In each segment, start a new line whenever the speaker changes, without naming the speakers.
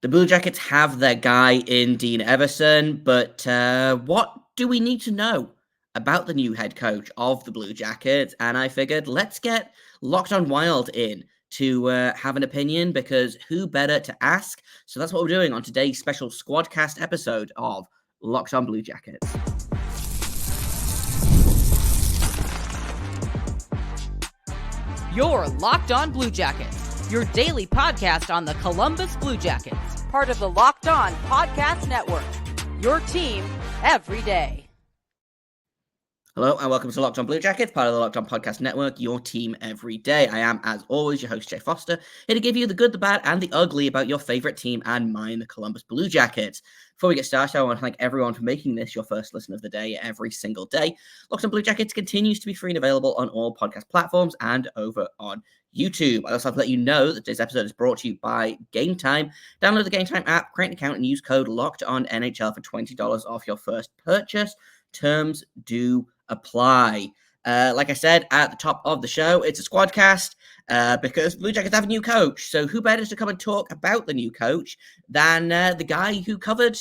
The Blue Jackets have their guy in Dean Evason, but what do we need to know about the new head coach of the Blue Jackets? And I figured let's get Locked on Wild in to have an opinion, because who better to ask? So that's what we're doing on today's special Squadcast episode of Locked on Blue Jackets.
You're Locked on Blue Jackets, your daily podcast on the Columbus Blue Jackets, part of the Locked On Podcast Network, your team every day.
Hello and welcome to Locked on Blue Jackets, part of the Locked on Podcast Network, your team every day. I am, as always, your host, Jay Foster, here to give you the good, the bad, and the ugly about your favorite team and mine, the Columbus Blue Jackets. Before we get started, I want to thank everyone for making this your first listen of the day every single day. Locked on Blue Jackets continues to be free and available on all podcast platforms and over on YouTube. I also have to let you know that today's episode is brought to you by Game Time. Download the Game Time app, create an account, and use code LOCKEDONNHL for $20 off your first purchase. Terms do apply. Like I said at the top of the show, it's a Squadcast because Blue Jackets have a new coach. So who better to come and talk about the new coach than the guy who covered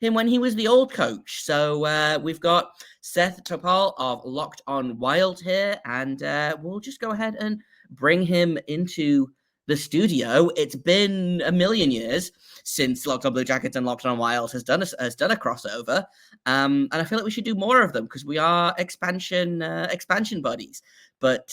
him when he was the old coach? So we've got Seth Toupal of Locked on Wild here, and we'll just go ahead and bring him into the studio. It's been a million years since Locked on Blue Jackets and Locked on Wild has done a crossover, and I feel like we should do more of them because we are expansion buddies. But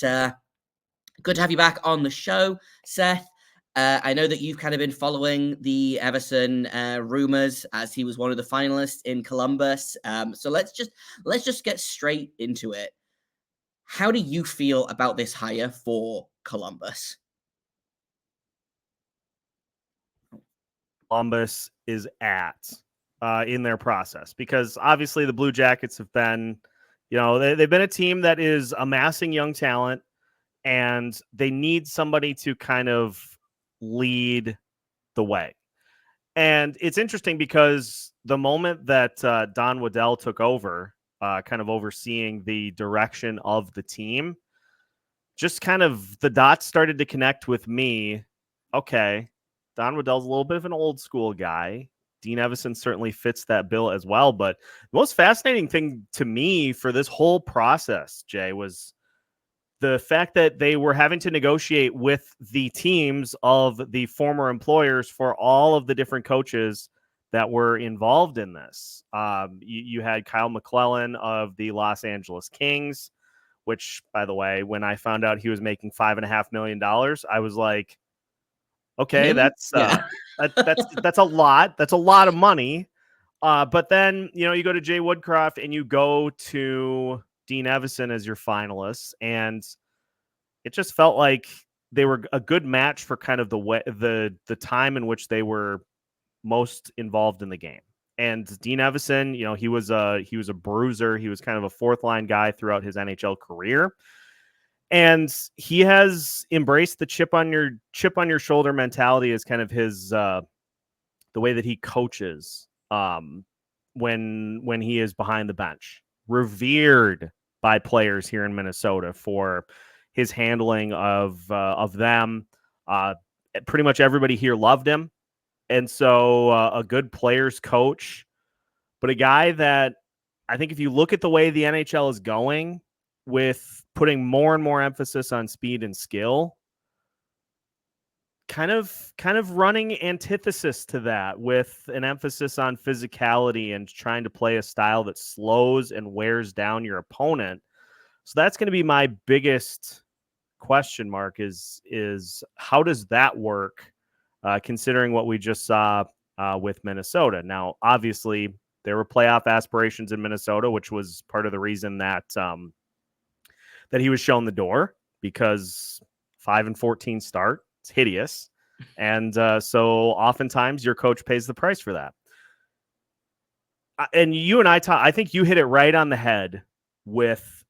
good to have you back on the show, Seth. I know that you've kind of been following the Evason rumors as he was one of the finalists in Columbus. So let's just get straight into it. How do you feel about this hire for Columbus?
Columbus is at in their process, because obviously the Blue Jackets have been, they've been a team that is amassing young talent, and they need somebody to kind of lead the way. And it's interesting because the moment that Don Waddell took over, kind of overseeing the direction of the team, just kind of the dots started to connect with me. Okay, Don Waddell's a little bit of an old school guy. Dean Evason certainly fits that bill as well. But the most fascinating thing to me for this whole process, Jay, was the fact that they were having to negotiate with the teams of the former employers for all of the different coaches that were involved in this. You had Kyle McClellan of the Los Angeles Kings, which, by the way, when I found out he was making $5.5 million, I was like, okay, that's a lot. That's a lot of money. But then, you go to Jay Woodcroft and you go to Dean Evason as your finalists, and it just felt like they were a good match for kind of the time in which they were most involved in the game. And Dean Evason, he was a bruiser. He was kind of a fourth line guy throughout his NHL career. And he has embraced the chip on your shoulder mentality as kind of his the way that he coaches when he is behind the bench. Revered by players here in Minnesota for his handling of them. Pretty much everybody here loved him, and so a good players coach, but a guy that I think if you look at the way the NHL is going, with putting more and more emphasis on speed and skill, kind of running antithesis to that, with an emphasis on physicality and trying to play a style that slows and wears down your opponent. So that's going to be my biggest question mark is how does that work, considering what we just saw with Minnesota. Now, obviously, there were playoff aspirations in Minnesota, which was part of the reason that that he was shown the door, because 5-14 start, it's hideous. And so oftentimes your coach pays the price for that. And you and I think you hit it right on the head with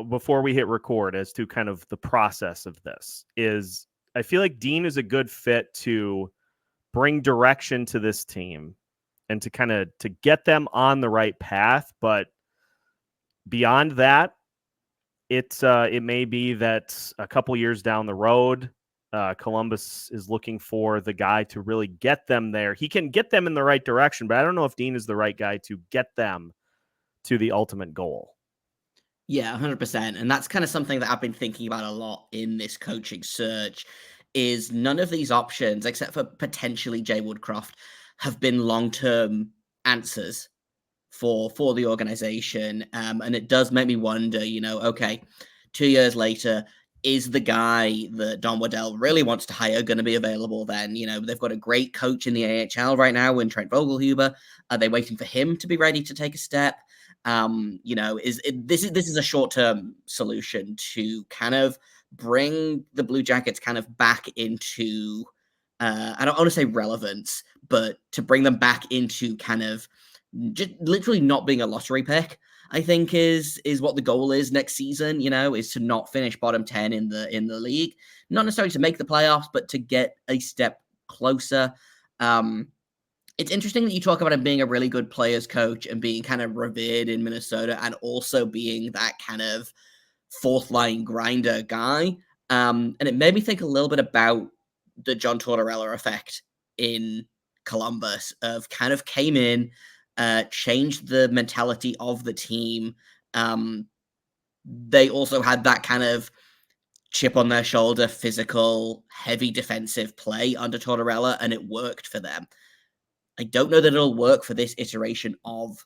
before we hit record as to kind of the process of this. Is I feel like Dean is a good fit to bring direction to this team and to kind of to get them on the right path. But beyond that, it may be that a couple years down the road, Columbus is looking for the guy to really get them there. He can get them in the right direction, but I don't know if Dean is the right guy to get them to the ultimate goal.
Yeah, 100%. And that's kind of something that I've been thinking about a lot in this coaching search is none of these options, except for potentially Jay Woodcroft, have been long-term answers for the organization. And it does make me wonder, okay, 2 years later, is the guy that Don Waddell really wants to hire going to be available then? They've got a great coach in the AHL right now in Trent Vogelhuber. Are they waiting for him to be ready to take a step? This is a short-term solution to kind of bring the Blue Jackets kind of back into, I don't want to say relevance, but to bring them back into kind of just literally not being a lottery pick, I think is what the goal is next season, is to not finish bottom 10 in the league, not necessarily to make the playoffs, but to get a step closer. It's interesting that you talk about him being a really good players coach and being kind of revered in Minnesota and also being that kind of fourth line grinder guy. And it made me think a little bit about the John Tortorella effect in Columbus of kind of came in, changed the mentality of the team. They also had that kind of chip on their shoulder, physical, heavy defensive play under Tortorella, and it worked for them. I don't know that it'll work for this iteration of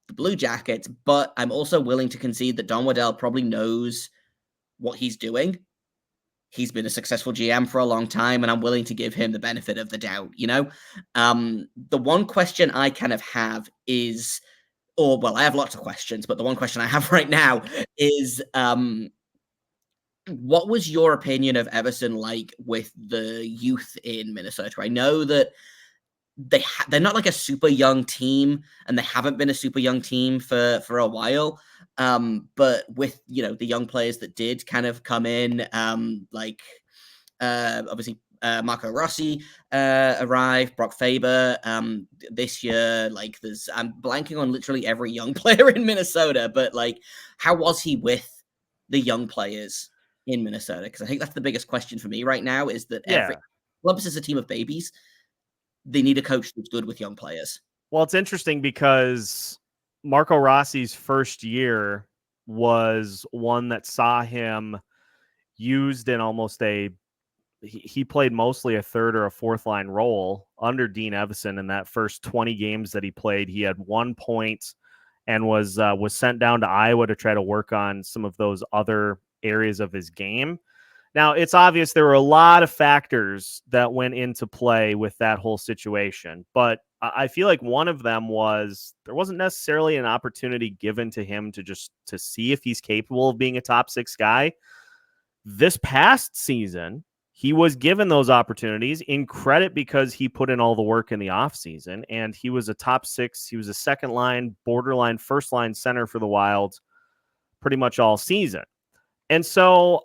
the Blue Jackets, but I'm also willing to concede that Don Waddell probably knows what he's doing. He's been a successful GM for a long time, and I'm willing to give him the benefit of the doubt, The one question I kind of have is, I have lots of questions, but the one question I have right now is, what was your opinion of Evason like with the youth in Minnesota? I know that they're not like a super young team, and they haven't been a super young team for a while. But with the young players that did kind of come in, obviously Marco Rossi arrived, Brock Faber this year. I'm blanking on literally every young player in Minnesota, but how was he with the young players in Minnesota? Because I think that's the biggest question for me right now is that Columbus is a team of babies. They need a coach that's good with young players.
Well, it's interesting because Marco Rossi's first year was one that saw him used in almost he played mostly a third or a fourth line role under Dean Evason. In that first 20 games that he played, he had 1 point and was sent down to Iowa to try to work on some of those other areas of his game. Now, it's obvious there were a lot of factors that went into play with that whole situation, but I feel like one of them was there wasn't necessarily an opportunity given to him to see if he's capable of being a top 6 guy. This past season, he was given those opportunities in credit because he put in all the work in the offseason, and he was a top 6. He was a second line, borderline, first line center for the Wild pretty much all season. And so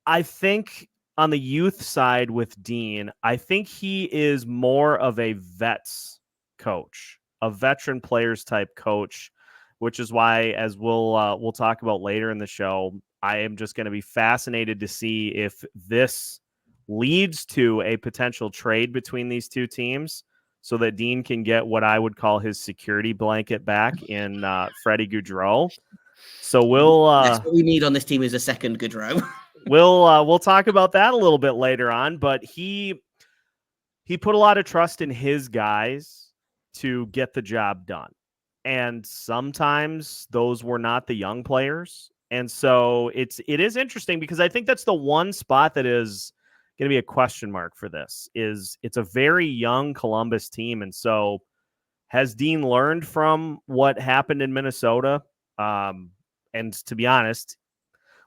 I think on the youth side with Dean, I think he is more of a vets coach, a veteran players type coach, which is why, as we'll talk about later in the show, I am just going to be fascinated to see if this leads to a potential trade between these two teams so that Dean can get what I would call his security blanket back in Freddie Gaudreau. So
that's what we need on this team is a second Gaudreau.
We'll talk about that a little bit later on, but he put a lot of trust in his guys to get the job done. And sometimes those were not the young players. And so it is interesting because I think that's the one spot that is going to be a question mark for this is it's a very young Columbus team. And so has Dean learned from what happened in Minnesota? And to be honest,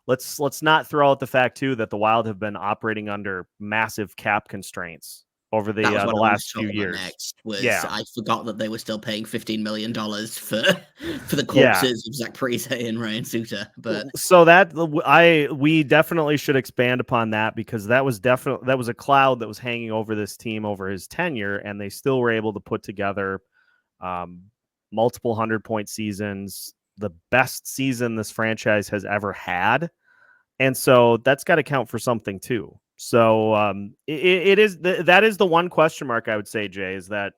let's not throw out the fact too that the Wild have been operating under massive cap constraints over the last few years.
I forgot that they were still paying $15 million for the corpses of Zach Parise and Ryan Suter. But
so we definitely should expand upon that because that was a cloud that was hanging over this team over his tenure, and they still were able to put together multiple 100-point seasons, the best season this franchise has ever had. And so that's got to count for something too. So that is the one question mark I would say, Jay, is that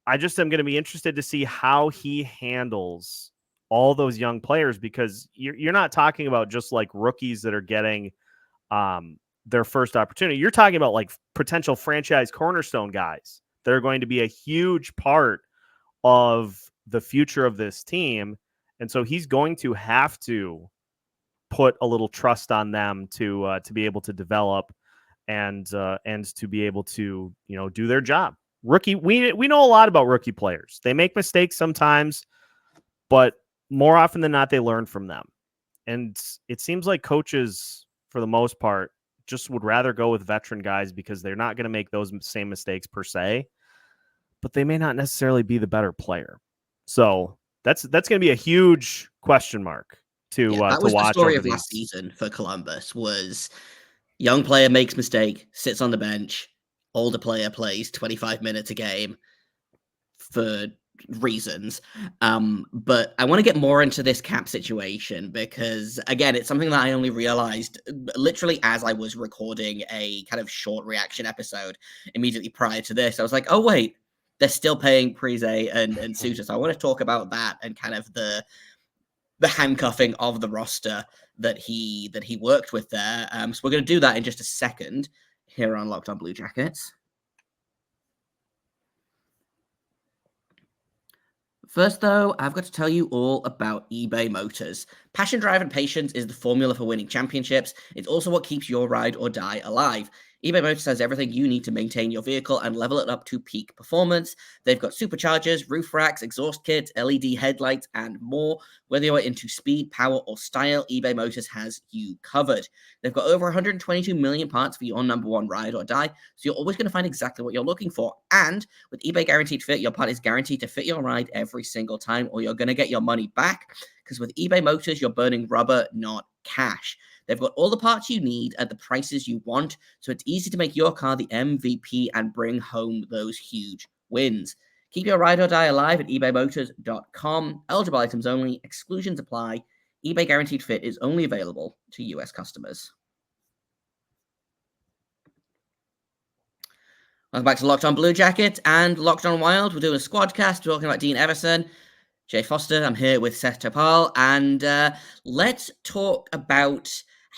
I just am going to be interested to see how he handles all those young players, because you're not talking about just like rookies that are getting their first opportunity. You're talking about like potential franchise cornerstone guys that are going to be a huge part of the future of this team. And so he's going to have to put a little trust on them to be able to develop and to be able to, do their job. Rookie, we know a lot about rookie players. They make mistakes sometimes, but more often than not, they learn from them. And it seems like coaches, for the most part, just would rather go with veteran guys because they're not going to make those same mistakes per se, but they may not necessarily be the better player. So that's going to be a huge question mark to
that was
watch
the story
over
of
these.
last season for Columbus. Was young player makes mistake, sits on the bench, older player plays 25 minutes a game for reasons. But I want to get more into this cap situation because, again, it's something that I only realized literally as I was recording a kind of short reaction episode immediately prior to this. I was like, oh, wait, they're still paying Parise and Suter. So I want to talk about that and kind of the handcuffing of the roster that he worked with there. So we're going to do that in just a second here on Locked On Blue Jackets. First, though, I've got to tell you all about eBay Motors. Passion, drive, and patience is the formula for winning championships. It's also what keeps your ride or die alive. eBay Motors has everything you need to maintain your vehicle and level it up to peak performance. They've got superchargers, roof racks, exhaust kits, LED headlights, and more. Whether you're into speed, power, or style, eBay Motors has you covered. They've got over 122 million parts for your number one ride or die, so you're always going to find exactly what you're looking for. And with eBay Guaranteed Fit, your part is guaranteed to fit your ride every single time, or you're going to get your money back, because with eBay Motors, you're burning rubber, not cash. They've got all the parts you need at the prices you want, so it's easy to make your car the MVP and bring home those huge wins. Keep your ride or die alive at ebaymotors.com. Eligible items only. Exclusions apply. eBay Guaranteed Fit is only available to U.S. customers. Welcome back to Locked On Blue Jackets and Locked On Wild. We're doing a squadcast. We're talking about Dean Evason, Jay Foster. I'm here with Seth Toupal, and let's talk about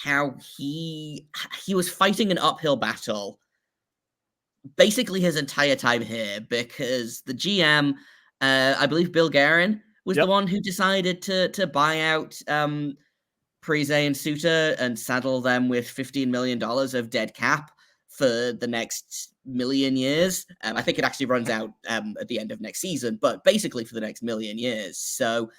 how he was fighting an uphill battle basically his entire time here, because the GM, I believe Bill Guerin, was the one who decided to buy out Parise and Suter and saddle them with $15 million of dead cap for the next million years. I think it actually runs out at the end of next season, but basically for the next million years. So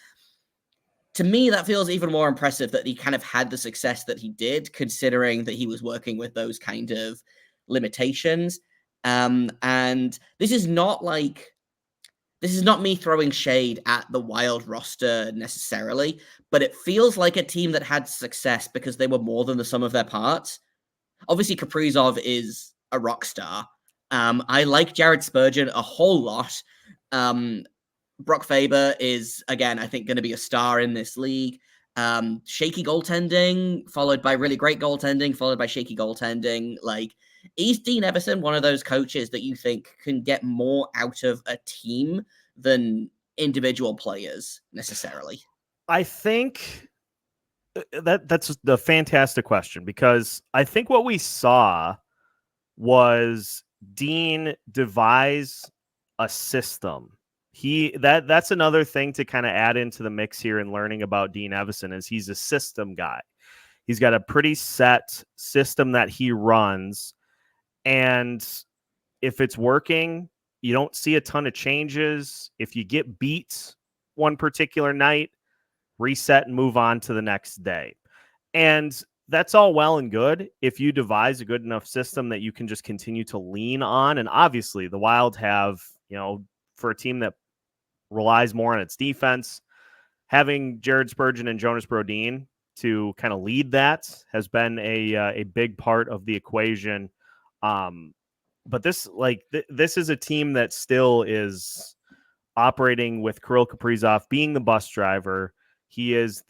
to me, that feels even more impressive that he kind of had the success that he did, considering that he was working with those kind of limitations. And this is not me throwing shade at the Wild roster necessarily, but it feels like a team that had success because they were more than the sum of their parts. Obviously, Kaprizov is a rock star. I like Jared Spurgeon a whole lot. Brock Faber is, again, I think, going to be a star in this league. Shaky goaltending, followed by really great goaltending, followed by shaky goaltending. Like, is Dean Evason one of those coaches that you think can get more out of a team than individual players necessarily?
I think that's the fantastic question, because I think what we saw was Dean devise a system. That's another thing to kind of add into the mix here in learning about Dean Evason, is he's a system guy. He's got a pretty set system that he runs, and if it's working, you don't see a ton of changes. If you get beat one particular night, reset and move on to the next day. And that's all well and good if you devise a good enough system that you can just continue to lean on. And obviously the Wild have, for a team that relies more on its defense, having Jared Spurgeon and Jonas Brodin to kind of lead that has been a big part of the equation. But this is a team that still is operating with Kirill Kaprizov being the bus driver. He is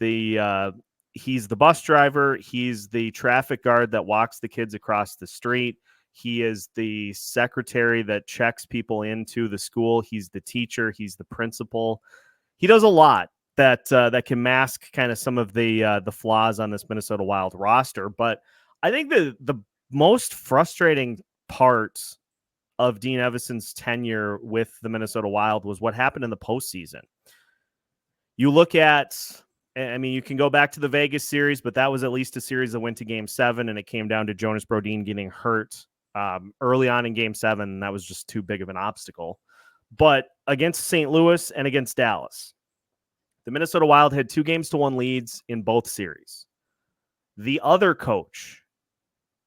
he's the bus driver. He's the traffic guard that walks the kids across the street. He is the secretary that checks people into the school. He's the teacher. He's the principal. He does a lot that can mask kind of some of the flaws on this Minnesota Wild roster. But I think the most frustrating part of Dean Evason's tenure with the Minnesota Wild was what happened in the postseason. You look at, I mean, you can go back to the Vegas series, but that was at least a series that went to Game 7, and it came down to Jonas Brodin getting hurt early on in Game 7, and that was just too big of an obstacle. But against St. Louis and against Dallas, the Minnesota Wild had 2-1 leads in both series. The other coach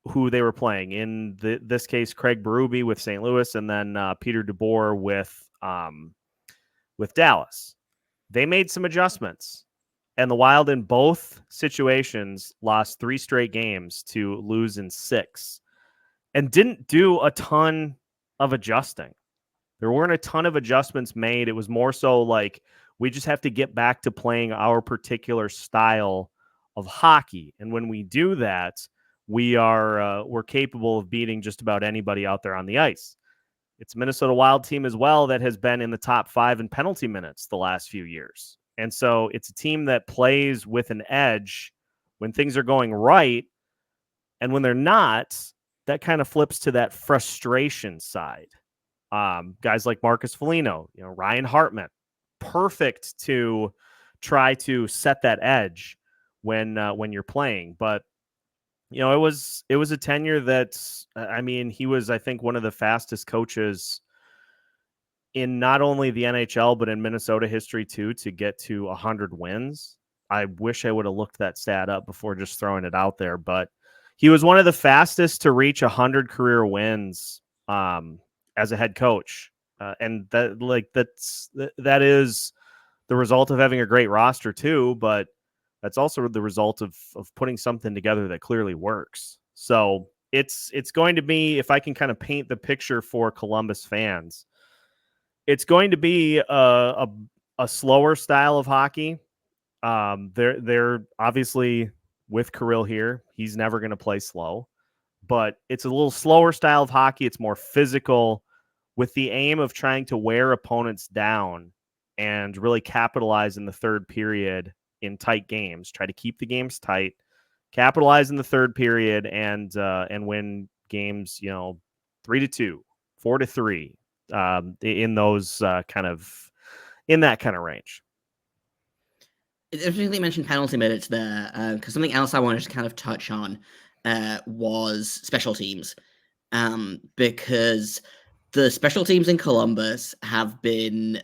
who they were playing, in this case, Craig Berube with St. Louis, and then Peter DeBoer with Dallas, they made some adjustments. And the Wild in both situations lost 3 straight games to lose in 6 and didn't do a ton of adjusting. There weren't a ton of adjustments made. It was more so like, we just have to get back to playing our particular style of hockey. And when we do that, we're capable of beating just about anybody out there on the ice. It's a Minnesota Wild team as well that has been in the top 5 in penalty minutes the last few years. And so it's a team that plays with an edge when things are going right. And when they're not, that kind of flips to that frustration side. Guys like Marcus Foligno, Ryan Hartman, perfect to try to set that edge when you're playing. But it was a tenure that, I mean, he was, I think, one of the fastest coaches in not only the NHL, but in Minnesota history too, to get to 100 wins. I wish I would have looked that stat up before just throwing it out there, but he was one of the fastest to reach 100 career wins as a head coach. And that is the result of having a great roster too, but that's also the result of putting something together that clearly works. So it's going to be, if I can kind of paint the picture for Columbus fans, it's going to be a slower style of hockey. They're obviously with Kirill here. He's never going to play slow, but it's a little slower style of hockey. It's more physical, with the aim of trying to wear opponents down and really capitalize in the third period in tight games. Try to keep the games tight, capitalize in the third period, and win games, 3-2, 4-3, in those in that kind of range.
It's interesting you mentioned penalty minutes there, because something else I wanted to kind of touch on was special teams, because the special teams in Columbus they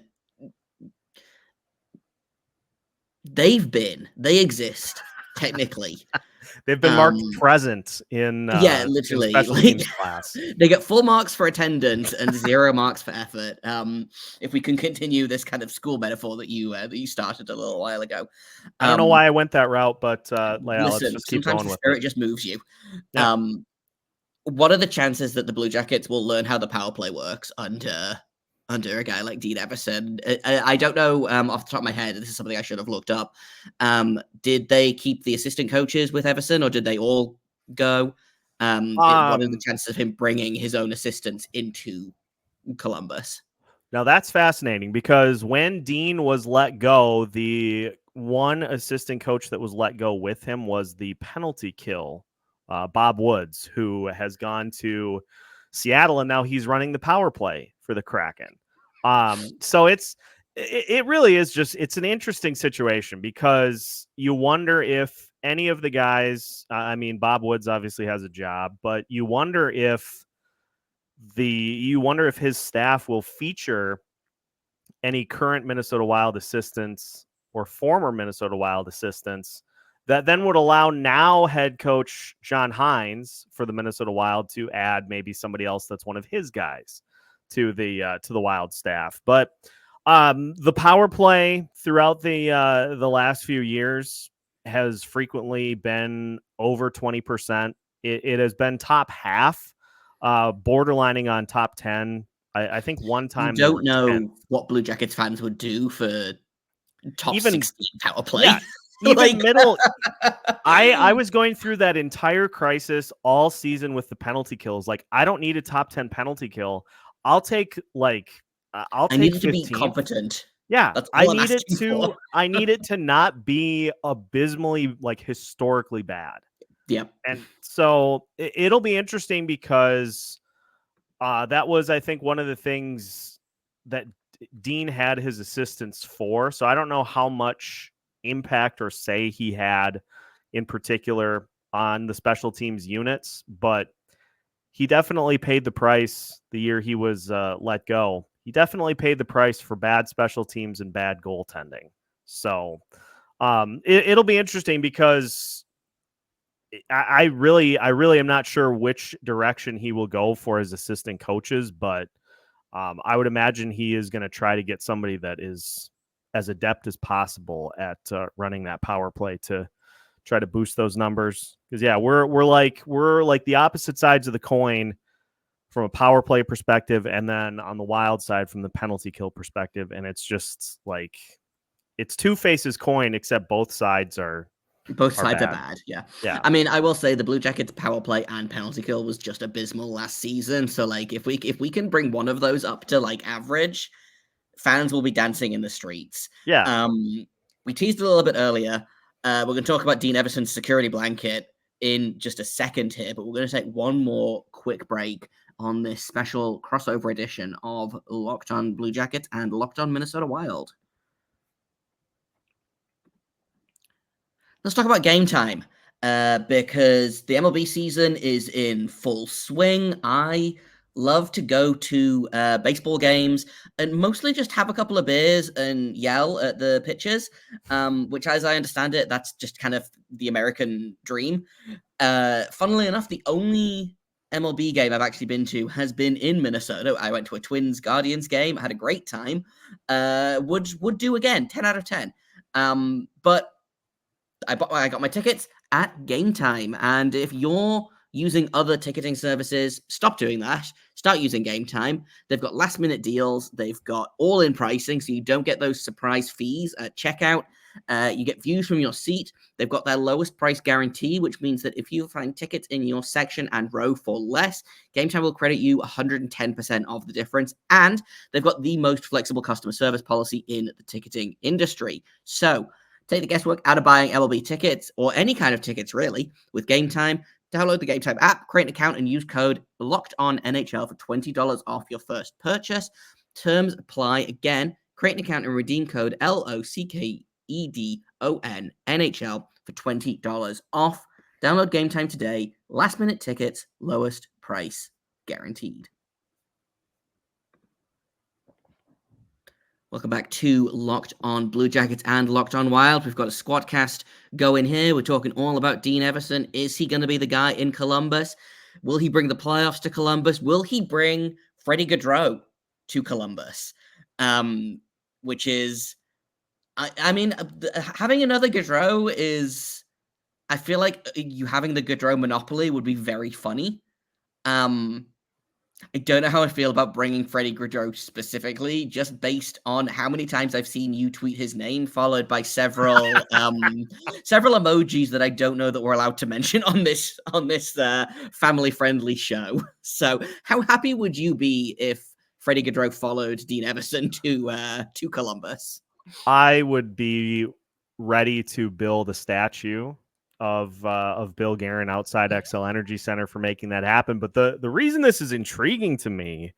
exist technically.
They've been marked present in
literally,
in special teams class.
They get full marks for attendance and 0 marks for effort. If we can continue this kind of school metaphor that you started a little while ago.
I don't know why I went that route, but
let's
just keep
sometimes
going
the
with
spirit
it.
just moves you.
Yeah.
What are the chances that the Blue Jackets will learn how the power play works under a guy like Dean Evason? I don't know off the top of my head. This is something I should have looked up. Did they keep the assistant coaches with Evason, or did they all go? What are the chances of him bringing his own assistants into Columbus?
Now that's fascinating, because when Dean was let go, the one assistant coach that was let go with him was the penalty kill, Bob Woods, who has gone to Seattle, and now he's running the power play for the Kraken. So it really is it's an interesting situation, because you wonder if any of the guys, Bob Woods obviously has a job, but you wonder if his staff will feature any current Minnesota Wild assistants or former Minnesota Wild assistants that then would allow now head coach John Hines for the Minnesota Wild to add maybe somebody else that's one of his guys to the Wild staff. But the power play throughout the last few years has frequently been over 20%. It has been top half, borderlining on top 10. I think one time
you don't know 10. What Blue Jackets fans would do for top 16 power play.
Yeah. even middle. I was going through that entire crisis all season with the penalty kills. Like, I don't need a top 10 penalty kill. I'll take I'll
I
take
needed to be
15th.
competent.
Yeah,
That's
I
all I'm
need it
asking
to.
for.
I need it to not be abysmally, like, historically bad.
Yeah.
And so it'll be interesting because that was, I think, one of the things that Dean had his assistants for. So I don't know how much impact or say he had in particular on the special teams units, but he definitely paid the price the year he was let go. He definitely paid the price for bad special teams and bad goaltending. So it'll be interesting because I really am not sure which direction he will go for his assistant coaches, but I would imagine he is going to try to get somebody that is as adept as possible at running that power play to try to boost those numbers. Because we're like the opposite sides of the coin from a power play perspective, and then on the Wild side from the penalty kill perspective, and it's just like it's two faces coin, except both sides are
bad. Yeah.
Yeah.
I mean, I will say the Blue Jackets power play and penalty kill was just abysmal last season. So like if we can bring one of those up to like average, fans will be dancing in the streets.
Yeah.
We teased a little bit earlier. We're going to talk about Dean Evason's security blanket in just a second here, but we're going to take one more quick break on this special crossover edition of Locked On Blue Jackets and Locked On Minnesota Wild. Let's talk about game time because the MLB season is in full swing. I love to go to baseball games and mostly just have a couple of beers and yell at the pitchers, which, as I understand it, that's just kind of the American dream. Funnily enough, the only MLB game I've actually been to has been in Minnesota. I went to a Twins Guardians game. I had a great time. Would do again, 10 out of 10. But I got my tickets at Game Time, and if you're using other ticketing services, stop doing that. Start using Game Time. They've got last minute deals. They've got all in pricing, so you don't get those surprise fees at checkout. You get views from your seat. They've got their lowest price guarantee, which means that if you find tickets in your section and row for less, Game Time will credit you 110% of the difference. And they've got the most flexible customer service policy in the ticketing industry. So take the guesswork out of buying MLB tickets or any kind of tickets, really, with Game Time. Download the Game Time app, create an account, and use code LOCKEDONNHL for $20 off your first purchase. Terms apply. Again, create an account and redeem code LOCKEDONNHL for $20 off. Download Game Time today. Last minute tickets, lowest price guaranteed. Welcome back to Locked On Blue Jackets and Locked On Wild. We've got a squadcast going here. We're talking all about Dean Evason. Is he going to be the guy in Columbus? Will he bring the playoffs to Columbus? Will he bring Freddie Gaudreau to Columbus? Which is, I mean, having another Gaudreau is, I feel like you having the Gaudreau monopoly would be very funny. I don't know how I feel about bringing Freddie Gaudreau specifically, just based on how many times I've seen you tweet his name, followed by several several emojis that I don't know that we're allowed to mention on this family-friendly show. So, how happy would you be if Freddie Gaudreau followed Dean Evason to Columbus?
I would be ready to build a statue of Bill Guerin outside XL Energy Center for making that happen. But the reason this is intriguing to me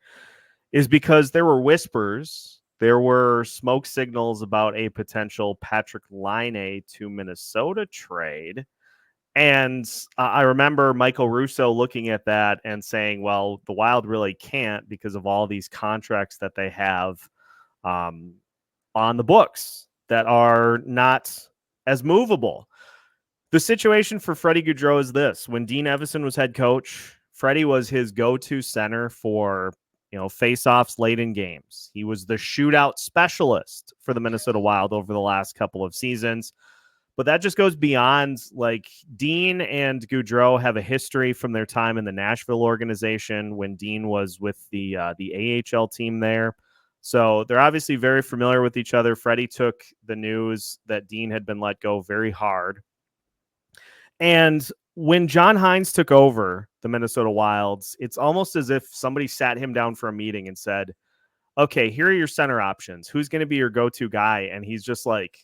is because there were whispers, there were smoke signals about a potential Patrik Laine to Minnesota trade. And I remember Michael Russo looking at that and saying, well, the Wild really can't because of all these contracts that they have on the books that are not as movable. The situation for Freddie Gaudreau is this. When Dean Evason was head coach, Freddie was his go-to center for, face-offs late in games. He was the shootout specialist for the Minnesota Wild over the last couple of seasons. But that just goes beyond, like, Dean and Gaudreau have a history from their time in the Nashville organization when Dean was with the AHL team there. So they're obviously very familiar with each other. Freddie took the news that Dean had been let go very hard. And when John Hines took over the Minnesota Wilds, it's almost as if somebody sat him down for a meeting and said, okay, here are your center options. Who's going to be your go-to guy? And he's just like,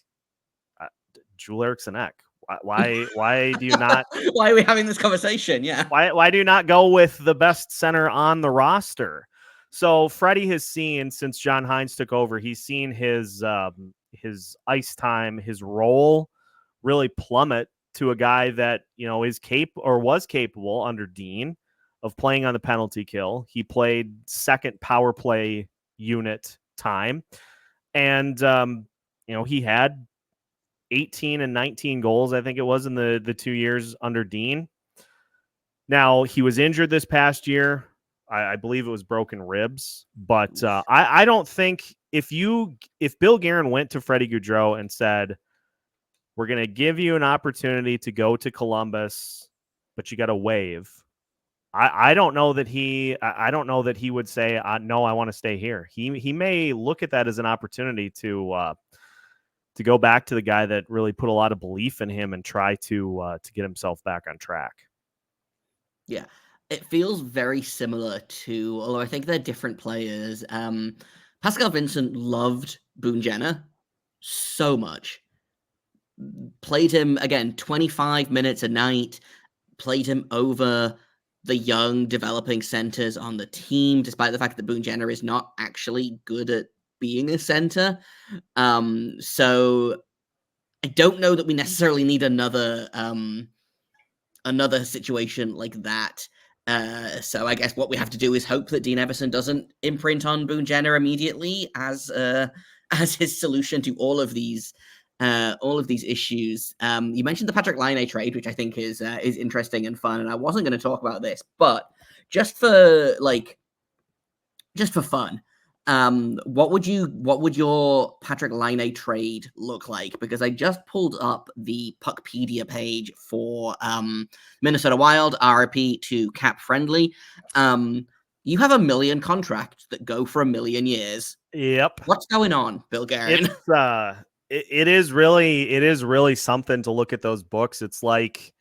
Joel Eriksson Ek. Why do you not?
Why are we having this conversation? Yeah.
Why do you not go with the best center on the roster? So Freddie has seen, since John Hines took over, he's seen his ice time, his role really plummet to a guy that, you know, was capable under Dean of playing on the penalty kill. He played second power play unit time. And, you know, he had 18 and 19 goals, I think it was, in the 2 years under Dean. Now, he was injured this past year. I believe it was broken ribs. But I don't think if Bill Guerin went to Freddie Gaudreau and said, we're going to give you an opportunity to go to Columbus, but you got to waive. I don't know that he would say, no, I want to stay here. He may look at that as an opportunity to go back to the guy that really put a lot of belief in him and try to get himself back on track.
Yeah, it feels very similar to, although I think they're different players. Pascal Vincent loved Boone Jenner so much. Played him, again, 25 minutes a night, played him over the young developing centers on the team, despite the fact that Boone Jenner is not actually good at being a center. So I don't know that we necessarily need another situation like that. So I guess what we have to do is hope that Dean Evason doesn't imprint on Boone Jenner immediately as his solution to all of these issues. You mentioned the Patrik Laine trade, which I think is interesting and fun, and I wasn't going to talk about this, but just for fun, what would your Patrik Laine trade look like? Because I just pulled up the Puckpedia page for Minnesota Wild RP to cap friendly. You have $1 million contracts that go for 1 million years.
Yep.
What's going on, Bill Guerin?
It is really something to look at those books. It's like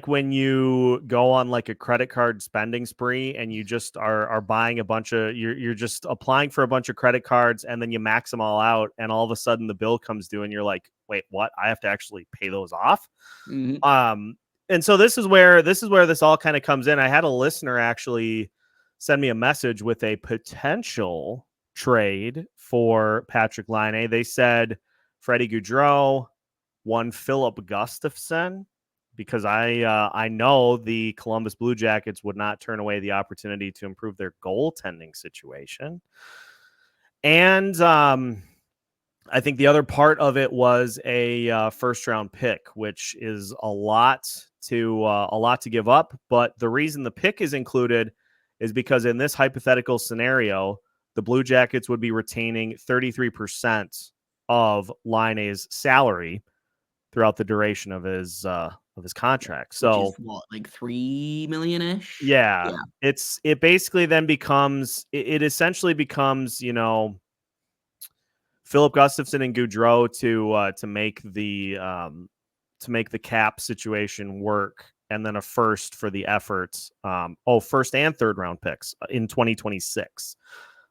when you go on like a credit card spending spree and you just are buying a bunch of, you're just applying for a bunch of credit cards and then you max them all out and all of a sudden the bill comes due and you're like, wait, what? I have to actually pay those off. Mm-hmm. And so this is where this all kind of comes in. I had a listener actually send me a message with a potential trade for Patrik Laine. They said Freddie Gaudreau, one Philip Gustafsson, because I know the Columbus Blue Jackets would not turn away the opportunity to improve their goaltending situation. And I think the other part of it was a first round pick, which is a lot to give up. But the reason the pick is included is because in this hypothetical scenario, the Blue Jackets would be retaining 33% of Laine's salary throughout the duration of his contract. So
which is what, like $3 million-ish?
Yeah. It basically then becomes, it essentially becomes, you know, Philip Gustafsson and Gaudreau to make the cap situation work, and then a first for the efforts. First and third round picks in 2026.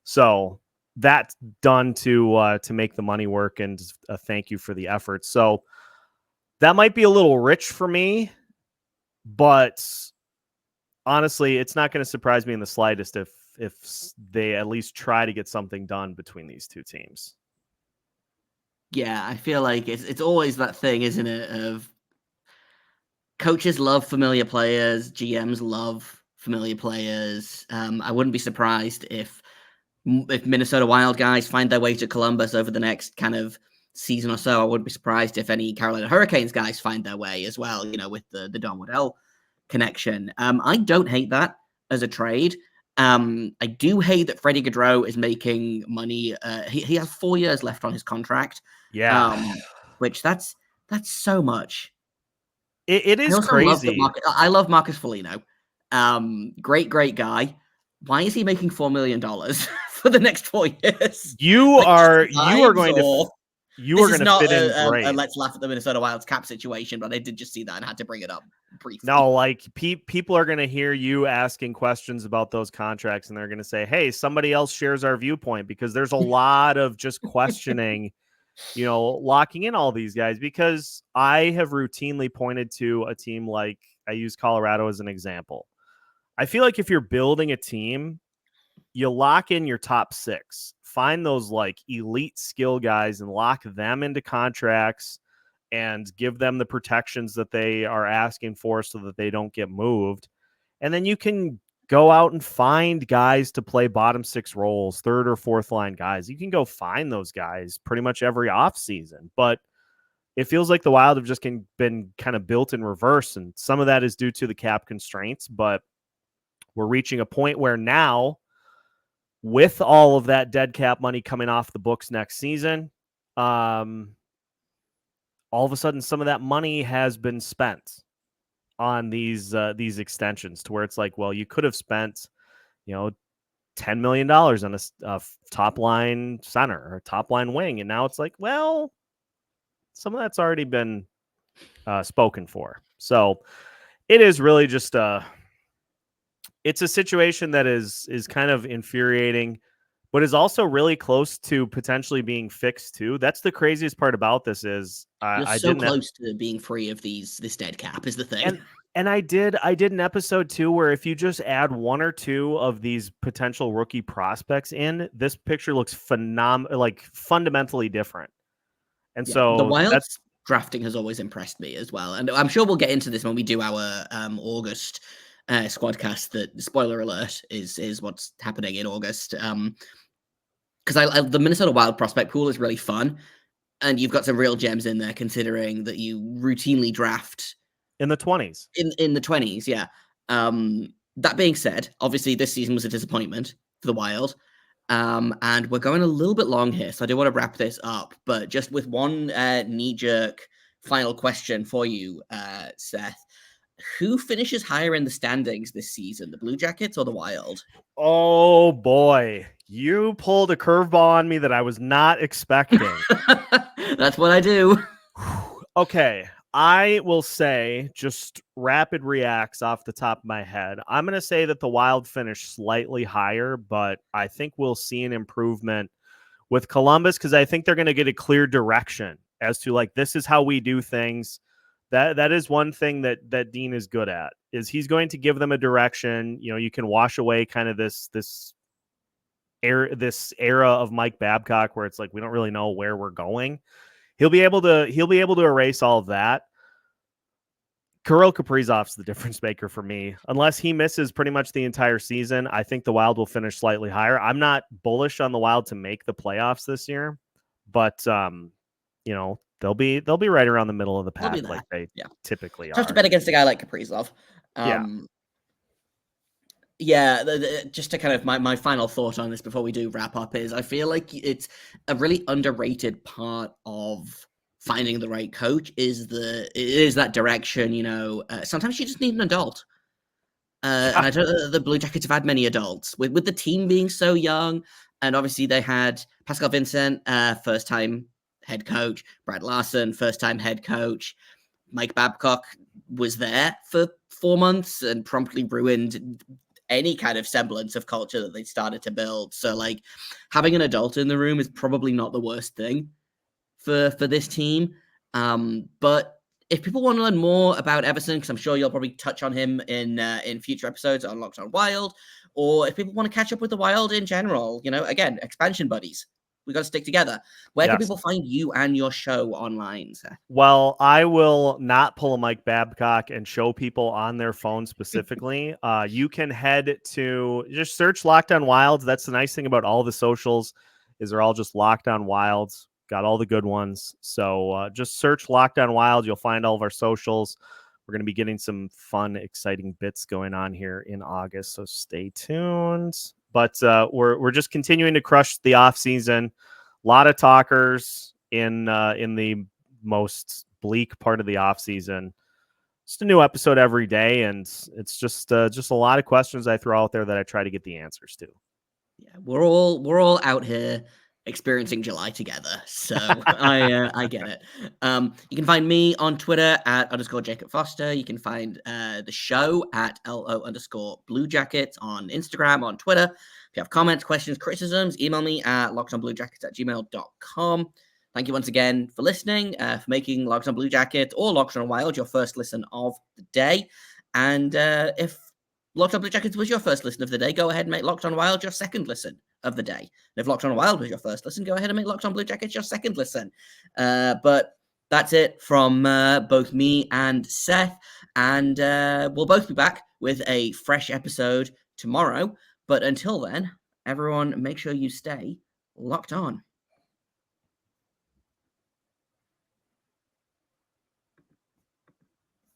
So that's done to make the money work, and a thank you for the effort. So that might be a little rich for me, but honestly, it's not going to surprise me in the slightest if they at least try to get something done between these two teams.
Yeah, I feel like it's always that thing, isn't it, of coaches love familiar players, GMs love familiar players. I wouldn't be surprised if Minnesota Wild guys find their way to Columbus over the next kind of season or so. I wouldn't be surprised if any Carolina Hurricanes guys find their way as well, you know, with the Don Waddell connection. I don't hate that as a trade. I do hate that Freddie Gaudreau is making money. He has 4 years left on his contract.
Yeah.
Which that's so much.
It is crazy.
I love Marcus Foligno. Great guy. Why is he making $4 million for the next 4 years.
You
Like,
are
vibes,
going
or-
to you are
This is
going to
not
fit in
a
great.
let's laugh at the Minnesota Wild's cap situation, but I did just see that and had to bring it up briefly.
No, like people are going to hear you asking questions about those contracts, and they're going to say, "Hey, somebody else shares our viewpoint," because there's a lot of just questioning, locking in all these guys. Because I have routinely pointed to a team like, I use Colorado as an example. I feel like if you're building a team, you lock in your top 6, find those like elite skill guys and lock them into contracts and give them the protections that they are asking for so that they don't get moved. And then you can go out and find guys to play bottom 6 roles, third or fourth line guys. You can go find those guys pretty much every offseason. But it feels like the Wild have just been kind of built in reverse. And some of that is due to the cap constraints. But we're reaching a point where now, with all of that dead cap money coming off the books next season, all of a sudden some of that money has been spent on these extensions, to where it's like, well, you could have spent, $10 million on a top line center or a top line wing. And now it's like, well, some of that's already been spoken for. So it is really just it's a situation that is kind of infuriating, but is also really close to potentially being fixed too. That's the craziest part about this is
You're
I
so
didn't
close to being free of this dead cap is the thing.
and I did an episode too where if you just add 1 or 2 of these potential rookie prospects in, this picture looks phenomenal, like fundamentally different. And so
the Wild's drafting has always impressed me as well, and I'm sure we'll get into this when we do our August squadcast. That, spoiler alert, is what's happening in August. Because the Minnesota Wild prospect pool is really fun, and you've got some real gems in there, considering that you routinely draft
in the 20s.
In the 20s, yeah. That being said, obviously this season was a disappointment for the Wild. And we're going a little bit long here, so I do want to wrap this up, but just with one knee-jerk final question for you, Seth. Who finishes higher in the standings this season, the Blue Jackets or the Wild?
Oh, boy. You pulled a curveball on me that I was not expecting.
That's what I do.
Okay. I will say, just rapid reacts off the top of my head, I'm going to say that the Wild finished slightly higher, but I think we'll see an improvement with Columbus because I think they're going to get a clear direction as to, like, this is how we do things. That is one thing that Dean is good at, is he's going to give them a direction. You can wash away kind of this era of Mike Babcock where it's like, we don't really know where we're going. He'll be able to erase all of that. Kirill Kaprizov's the difference maker for me. Unless he misses pretty much the entire season, I think the Wild will finish slightly higher. I'm not bullish on the Wild to make the playoffs this year, but they'll be right around the middle of the pack like they typically are.
Tough to bet against a guy like Kaprizov. Just to kind of my final thought on this before we do wrap up is I feel like it's a really underrated part of finding the right coach is that direction. Sometimes you just need an adult. And I don't know that the Blue Jackets have had many adults with the team being so young. And obviously they had Pascal Vincent, first time head coach, Brad Larson, first time head coach. Mike Babcock was there for 4 months and promptly ruined any kind of semblance of culture that they started to build. So, like, having an adult in the room is probably not the worst thing for this team. But if people want to learn more about Evason, because I'm sure you'll probably touch on him in future episodes on Locked On Wild, or if people want to catch up with the Wild in general, again, expansion buddies. We got to stick together. Where can people find you and your show online, Seth?
Well, I will not pull a Mike Babcock and show people on their phone specifically. You can head to just search Locked On Wilds. That's the nice thing about all the socials is they're all just Locked On Wilds. Got all the good ones. So just search Locked On Wild. You'll find all of our socials. We're going to be getting some fun, exciting bits going on here in August. So stay tuned. But we're just continuing to crush the off season. A lot of talkers in the most bleak part of the off season. Just a new episode every day, and it's just a lot of questions I throw out there that I try to get the answers to.
Yeah, we're all out here experiencing July together, so I get it. You can find me on Twitter at _Jacob Foster. You can find the show at LO_Blue Jackets on Instagram, on Twitter. If you have comments, questions, criticisms, email me at lockedonbluejackets@gmail.com. Thank you once again for listening, for making Locked On Blue Jackets or Locked On Wild your first listen of the day. And if Locked On Blue Jackets was your first listen of the day, go ahead and make Locked On Wild your second listen of the day. And if Locked On Wild was your first listen, go ahead and make Locked On Blue Jackets your second listen. But that's it from both me and Seth. And we'll both be back with a fresh episode tomorrow. But until then, everyone, make sure you stay locked on.